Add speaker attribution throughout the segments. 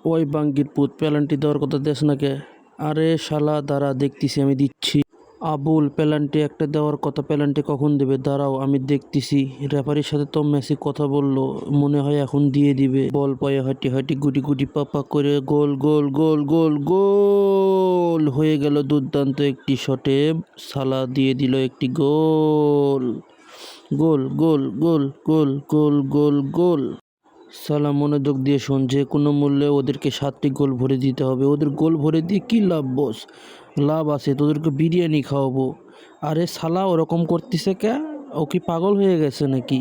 Speaker 1: ওই বাঙ্গির পুত পেলান্টি দেওয়ার কথা দেশ না কে? আরে শালা দাঁড়া, দেখতেছি আমি দিচ্ছি। আবুল, পেলান্টি একটা দেওয়ার কথা, পেলান্টি কখন দেবে? দাঁড়াও আমি দেখতেছি। রেফারির সাথে তো মেসি কথা বললো, মনে হয় এখন দিয়ে দিবে। বল পায়ে হাঁটি হাঁটি গুটি গুটি পাপা করে গোল গোল গোল গোল গোল হয়ে গেল। দুর্দান্ত একটি শটে সালা দিয়ে দিল একটি গোল। গোল গোল গোল গোল গোল গোল গোল। সালা মনোযোগ দিয়ে শোন, যে কোনো মূল্যে ওদেরকে 7টি গোল ভরে দিতে হবে। ওদের গোল ভরে দিয়ে কী লাভ বস? লাভ আছে, তোদেরকে বিরিয়ানি খাওয়াবো। আরে শালা ওরকম করতেছে কে? ও কি পাগল হয়ে গেছে নাকি?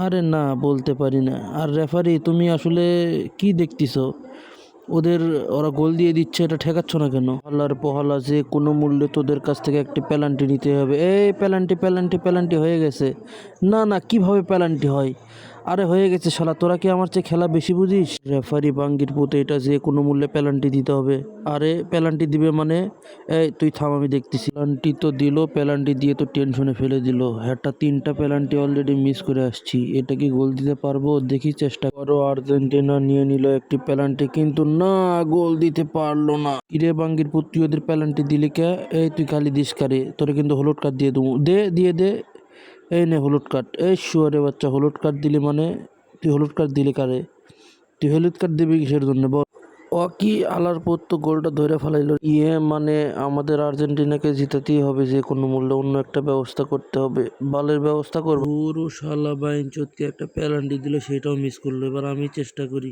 Speaker 1: আরে না, বলতে পারি না। আর রেফারি, তুমি আসলে কি দেখতেছো? ওরা গোল দিয়ে দিচ্ছে, এটা ঠেকাচ্ছ না কেন? আল্লাহর পহালা, যে কোনো মূল্যে তোদের কাছ থেকে একটি পেনাল্টি নিতে হবে। এই পেনাল্টি পেনাল্টি পেনাল্টি হয়ে গেছে। না না, কিভাবে পেনাল্টি হয়? আরে হয়ে গেছে শালা, তোরা কি আমার চেয়ে খেলা বেশি বুঝিস? রেফারি বাঙ্গির পুঁতে, এটা যে কোনো মূল্যে পেনাল্টি দিতে হবে। আরে পেনাল্টি দিবে মানে? এই তুই থাম, আমি দেখতেছি। পেনাল্টি তো দিল, পেনাল্টি দিয়ে তো টেনশনে ফেলে দিল। একটা 3টা পেনাল্টি অলরেডি মিস করে আসছি। এটা কি গোল দিতে পারবো? দেখি, চেষ্টা করো। আর্জেন্টিনা নিয়ে নিল একটি পেনাল্টি, কিন্তু না, গোল দিতে পারলো না। ইরে বাঙ্গির পুত, তুই ওদের পেনাল্টি দিলি কে? এই তুই খালি দিস কারে? তোরে কিন্তু হলুদ কার্ড দিয়ে দেবো। দে, দিয়ে দে। এই নে হলুদ কার্ড। এই শুয়ারে বাচ্চা, হলুদ কার্ড দিলি মানে? তুই হলুদ কার্ড দিলি কারে? তুই হলুদ কার্ড দিবি কিসের জন্য বল? ও কি আলার পর তো গোলটা ধরে ফেলাইলো। মানে আমাদের আর্জেন্টিনাকে জিতাতেই হবে যে কোনো মূল্যে। অন্য একটা ব্যবস্থা করতে হবে। বালের ব্যবস্থা করবো। পুরো শালা বাইন চোদকে একটা পেনাল্টি দিল, সেটাও মিস করলো। এবার আমি চেষ্টা করি।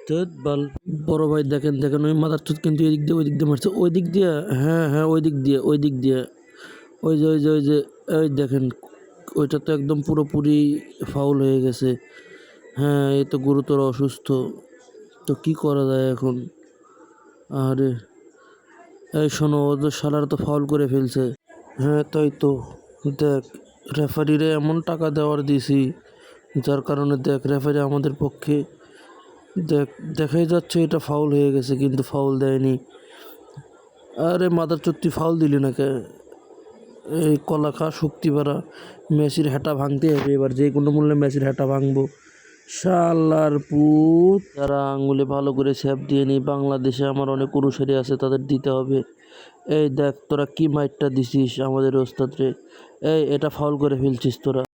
Speaker 1: চোদ বাল। বড় ভাই দেখেন দেখেন, ওই মাথার চোদ কিন্তু এদিক দিয়ে ওই দিক দিয়ে মারছে। ওই দিক দিয়ে, হ্যাঁ হ্যাঁ, ওই দিক দিয়ে ওই দিক দিয়ে। ওই যে ওই যে ওই যে ওই দেখেন, ওইটা তো একদম পুরোপুরি ফাউল হয়ে গেছে। হ্যাঁ, এ তো গুরুতর অসুস্থ। তো কি করা যায় এখন? আরে এই শোনো, ওদের শালারা তো ফাউল করে ফেলছে। হ্যাঁ তাই তো। দেখ, রেফারিরে এমন টাকা দেওয়ার দিছি, যার কারণে দেখ রেফারি আমাদের পক্ষে। দেখ, দেখাই যাচ্ছে এটা ফাউল হয়ে গেছে, কিন্তু ফাউল দেয়নি। আরে মাদার চোদ, তুই ফাউল দিলি না কে? এই কলাখা শক্তি বাড়া। মেসির হাঁটা ভাঙতে হবে এবার, যে কোনো মূল্যে মেসির হাঁটা ভাঙবো। শালার পুত, যারা আঙুলে ভালো করে ছ্যাপ দিয়ে নি। বাংলাদেশে আমার অনেক অনুসারী আছে, তাদের দিতে হবে। এই দেখ, তোরা কি মাইটটা দিছিস আমাদের ওস্তাদ রে। এই এটা ফাউল করে ফেলছিস তোরা।